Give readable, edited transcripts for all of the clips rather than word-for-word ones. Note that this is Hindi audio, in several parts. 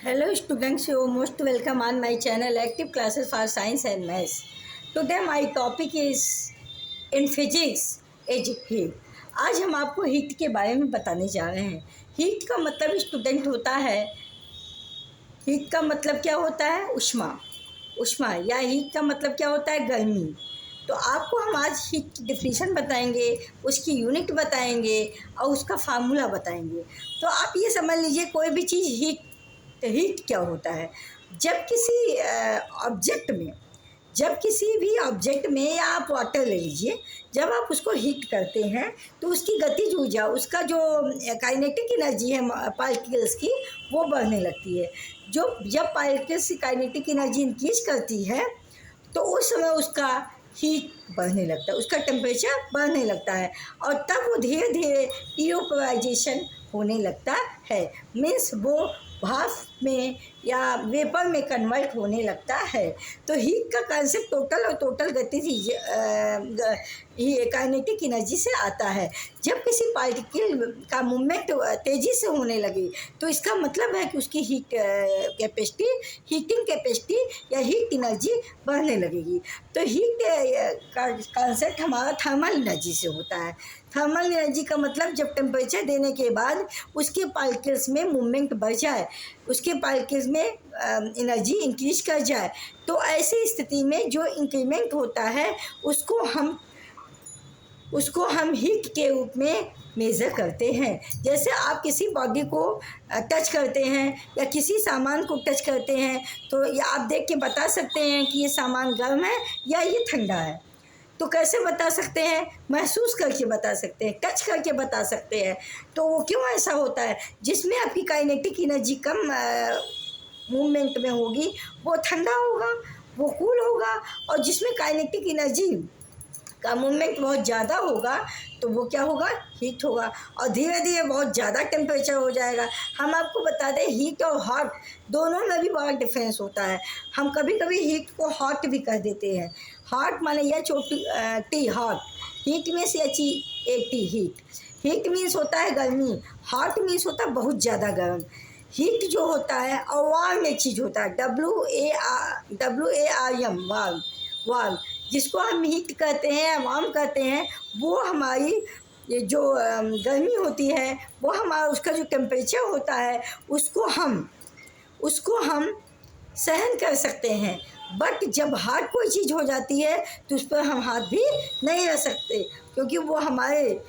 Hello students, you are most welcome on my channel Active Classes for Science and Maths. Today my topic is in physics is heat. आज हम आपको हीट के बारे में बताने जा रहे हैं। हीट का मतलब स्टूडेंट होता है, हीट का मतलब क्या होता है? उष्मा या हीट का मतलब क्या होता है? गर्मी। तो आपको हम आज हीट की डिफिनीशन बताएंगे, उसकी यूनिट बताएंगे और उसका फार्मूला बताएंगे। तो आप ये समझ लीजिए कोई भी चीज़ हीट क्या होता है? जब किसी भी ऑब्जेक्ट में या आप वाटर ले लीजिए, जब आप उसको हीट करते हैं तो उसकी गतिज ऊर्जा, उसका जो काइनेटिक एनर्जी है पार्टिकल्स की, वो बढ़ने लगती है। जब पार्टिकल्स की काइनेटिक एनर्जी इंक्रीज करती है तो उस समय उसका हीट बढ़ने लगता है, उसका टेम्परेचर बढ़ने लगता है और तब वो धीरे धीरे इओपोराइजेशन होने लगता है। मीन्स वो भाप में या वेपर में कन्वर्ट होने लगता है। तो हीट का कंसेप्ट टोटल गतिज काइनेटिक एनर्जी से आता है। जब किसी पार्टिकल का मूवमेंट तेज़ी से होने लगे तो इसका मतलब है कि उसकी हीटिंग कैपेसिटी या हीट एनर्जी बढ़ने लगेगी। तो हीट का कंसेप्ट हमारा थर्मल एनर्जी से होता है। थर्मल एनर्जी का मतलब जब टेम्परेचर देने के बाद उसके पार्टिकल्स में मूवमेंट बढ़ जाए, उसके पार्टिकल्स में एनर्जी इंक्रीज कर जाए, तो ऐसी स्थिति में जो इंक्रीमेंट होता है उसको हम हीट के रूप में मेज़र करते हैं। जैसे आप किसी बॉडी को टच करते हैं या किसी सामान को टच करते हैं तो या आप देख के बता सकते हैं कि ये सामान गर्म है या ये ठंडा है। तो कैसे बता सकते हैं? महसूस करके बता सकते हैं, टच करके बता सकते हैं। तो वो क्यों ऐसा होता है? जिसमें आपकी काइनेटिक एनर्जी कम मूवमेंट में होगी वो ठंडा होगा, वो कूल होगा, और जिसमें काइनेटिक एनर्जी का मूवमेंट बहुत ज़्यादा होगा तो वो क्या होगा? हीट होगा, और धीरे धीरे बहुत ज़्यादा टेम्परेचर हो जाएगा। हम आपको बता दें हीट और हॉट दोनों में भी बहुत डिफरेंस होता है। हम कभी कभी हीट को हॉट भी कह देते हैं। हॉट माने यह छोटी T hot, heat means HEAT heat. Heat means होता है गर्मी, हॉट मीन्स होता है बहुत ज़्यादा गर्म। हीट जो होता है और वार्म एक चीज़ होता है, WARM वार्म, जिसको हम हीट कहते हैं, वार्म कहते हैं। वो हमारी ये जो गर्मी होती है, वो हमारा उसका जो टेम्परेचर होता है उसको हम सहन कर सकते हैं। बट जब हार्ड कोई चीज़ हो जाती है तो उस पर हम हाथ भी नहीं रख सकते, क्योंकि वो हमारे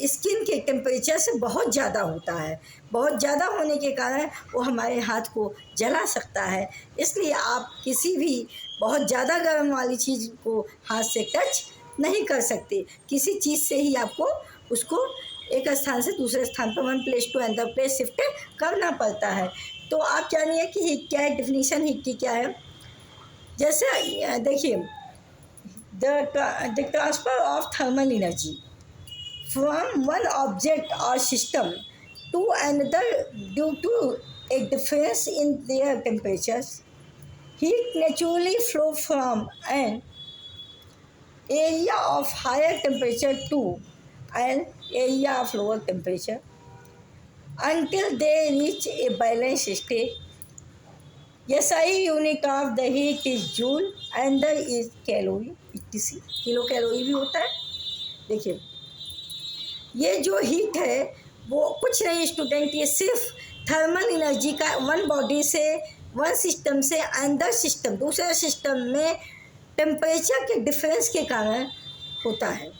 स्किन के टेम्परेचर से बहुत ज़्यादा होता है। बहुत ज़्यादा होने के कारण वो हमारे हाथ को जला सकता है। इसलिए आप किसी भी बहुत ज़्यादा गर्म वाली चीज़ को हाथ से टच नहीं कर सकते। किसी चीज़ से ही आपको उसको एक स्थान से दूसरे स्थान पर, one place to another place shift करना पड़ता है। तो आप जानिए कि हीट क्या है, डिफिनीशन हीट की क्या है। जैसे देखिए, the transfer of thermal energy from one object or system to another due to a difference in their temperatures. Heat naturally flow from an area of higher temperature to an area of lower temperature until they reach a balanced state. SI unit of the heat is joule and the is calorie, etc. Kilo calorie भी होता है। देखिए, ये जो हीट है वो कुछ नहीं स्टूडेंट, ये सिर्फ थर्मल एनर्जी का वन बॉडी से, वन सिस्टम से अंदर सिस्टम, दूसरे सिस्टम में टेम्परेचर के डिफरेंस के कारण होता है।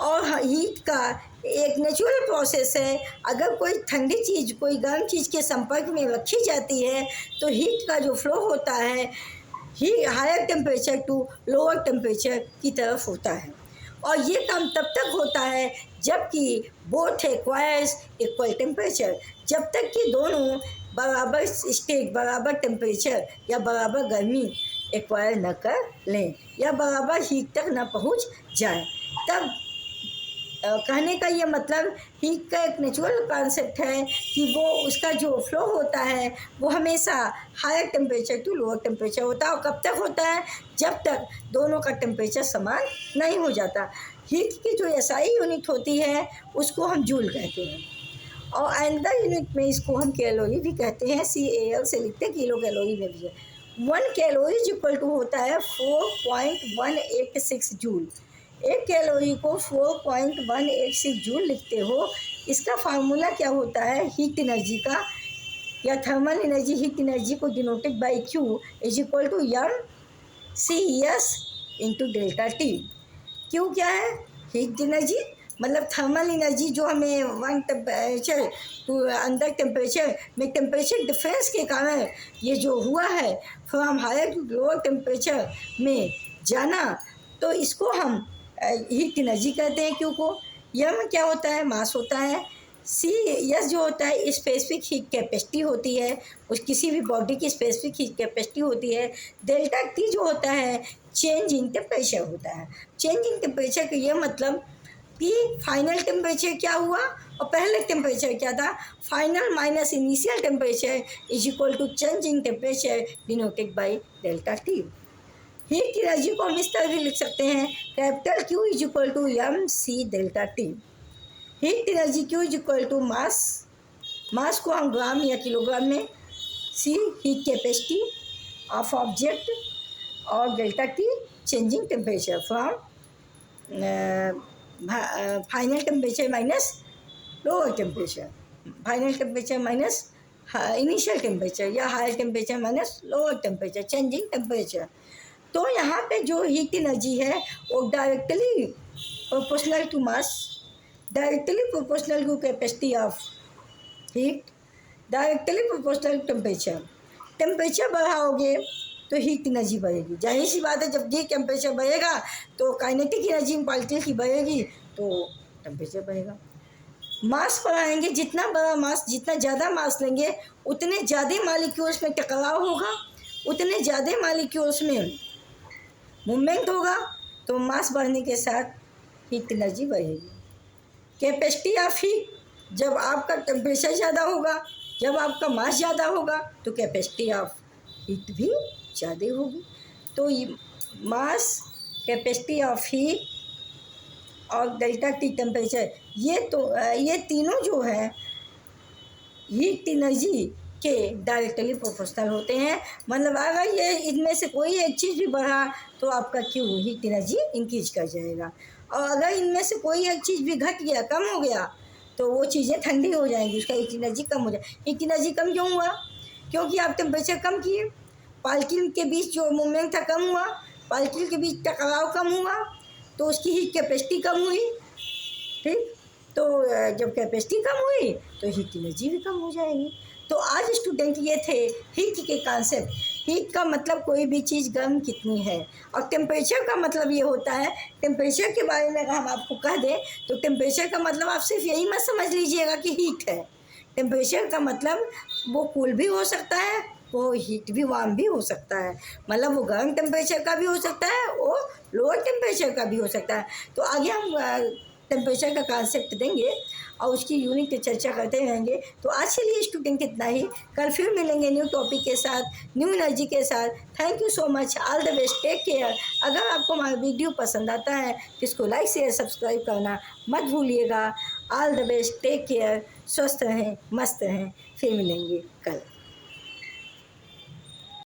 और हीट का एक नेचुरल प्रोसेस है। अगर कोई ठंडी चीज़ कोई गर्म चीज़ के संपर्क में रखी जाती है तो हीट का जो फ्लो होता है ही higher temperature to lower temperature की तरफ होता है। और ये काम तब तक होता है जबकि बोथ एक्वायर्स इक्वल टेम्परेचर, जब तक कि दोनों बराबर स्टेट, बराबर टेम्परेचर या बराबर गर्मी एक्वायर न कर लें या बराबर हीट तक न पहुंच जाए। तब कहने का ये मतलब हीट का एक नेचुरल कॉन्सेप्ट है कि वो उसका जो फ्लो होता है वो हमेशा higher temperature to lower temperature होता है। और कब तक होता है? जब तक दोनों का टेम्परेचर समान नहीं हो जाता। हीट की जो SI यूनिट होती है उसको हम जूल कहते हैं, और अनदर यूनिट में इसको हम कैलोरी भी कहते हैं, CAL से लिखते हैं, किलो कैलोरी में भी है। 1 कैलोरी इक्वल टू होता है 4.186 जूल। एक कैलोरी को 4.186 जूल लिखते हो। इसका फार्मूला क्या होता है हीट एनर्जी का, या थर्मल एनर्जी, हीट एनर्जी को denoted by Q is equal to mCs into delta T. क्यों क्या है हीट एनर्जी, मतलब थर्मल एनर्जी जो हमें वन टेम्परेचर टू अंदर टेम्परेचर में टेम्परेचर डिफरेंस के कारण ये जो हुआ है from higher to lower temperature में जाना, तो इसको हम हीट एनर्जी कहते हैं। क्यों को यम क्या होता है मास होता है, CS जो होता है स्पेसिफिक हीट कैपेसिटी होती है, उस किसी भी बॉडी की स्पेसिफिक हीट कैपेसिटी होती है। डेल्टा टी जो होता है चेंज इन टेम्परेचर होता है। चेंज इन टेम्परेचर का ये मतलब कि फाइनल टेम्परेचर क्या हुआ और पहले टेम्परेचर क्या था, final minus initial temperature is equal to change in temperature denoted by delta T. Heat energy को हम इस तरह भी लिख सकते हैं, capital Q is equal to mc delta T. Heat energy Q is equal to mass, mass को हम ग्राम या किलोग्राम में, C heat capacity of object, और delta T changing temperature from final temperature minus lower temperature, final temperature minus initial temperature, या higher temperature minus lower temperature, changing temperature. तो यहाँ पे जो हीट एनर्जी है वो directly proportional to mass, directly proportional to capacity of heat, directly proportional temperature. Temperature बढ़ाओगे तो हीट एनर्जी बढ़ेगी, जाहिर सी बात है। जब ये टेम्परेचर बढ़ेगा तो काइनेटिक एनर्जी मॉलिक्यूल की बढ़ेगी, तो टेम्परेचर बढ़ेगा। मास बढ़ाएंगे, जितना बड़ा मास, जितना ज़्यादा मास लेंगे उतने ज़्यादा मॉलिक्यूल्स में टकराव होगा, उतने ज़्यादा मॉलिक्यूल्स में मूवमेंट होगा, तो मास बढ़ने के साथ हीट एनर्जी बढ़ेगी। कैपेसिटी ऑफ हीट, जब आपका टेम्परेचर ज़्यादा होगा, जब आपका मास ज़्यादा होगा, तो कैपेसिटी ऑफ हीट भी ज़्यादा होगी। तो मास, कैपेसिटी ऑफ हीट और डेल्टा टी टेम्परेचर, ये तीनों जो है हीट एनर्जी के डायरेक्टली प्रोपोर्शनल होते हैं। मतलब अगर ये इनमें से कोई एक चीज़ भी बढ़ा तो आपका Q हीट एनर्जी इंक्रीज कर जाएगा, और अगर इनमें से कोई एक चीज़ भी घट गया, कम हो गया, तो वो चीज़ें ठंडी हो जाएंगी, उसका हीट एनर्जी कम हो जाए। हीट एनर्जी कम क्यों हुआ, क्योंकि आप टेम्परेचर कम किए, पार्टिकल के बीच जो मूवमेंट था कम हुआ, पार्टिकल के बीच टकराव कम हुआ, तो उसकी हीट कैपेसिटी कम हुई। ठीक, तो जब कैपेसिटी कम हुई तो हीट एनर्जी भी कम हो जाएगी। तो आज स्टूडेंट ये थे हीट के कॉन्सेप्ट। हीट का मतलब कोई भी चीज़ गर्म कितनी है, और टेम्परेचर का मतलब ये होता है, टेम्परेचर के बारे में अगर हम आपको कह दें तो टेम्परेचर का मतलब आप सिर्फ यही मत समझ लीजिएगा कि हीट है। टेम्परेचर का मतलब वो कूल भी हो सकता है, वो हीट भी वार्म भी हो सकता है, मतलब वो गर्म टेम्परेचर का भी हो सकता है, वो लोअर टेम्परेचर का भी हो सकता है। तो आगे हम टेम्परेचर का कॉन्सेप्ट देंगे और उसकी यूनिट की चर्चा करते रहेंगे। तो आज के लिए स्टूडेंट इतना ही, कल फिर मिलेंगे न्यू टॉपिक के साथ, न्यू एनर्जी के साथ। Thank you so much, all the best, take care. अगर आपको हमारा वीडियो पसंद आता है तो इसको लाइक शेयर सब्सक्राइब करना मत भूलिएगा। All the best, take care, स्वस्थ रहें, मस्त रहें, फिर मिलेंगे कल।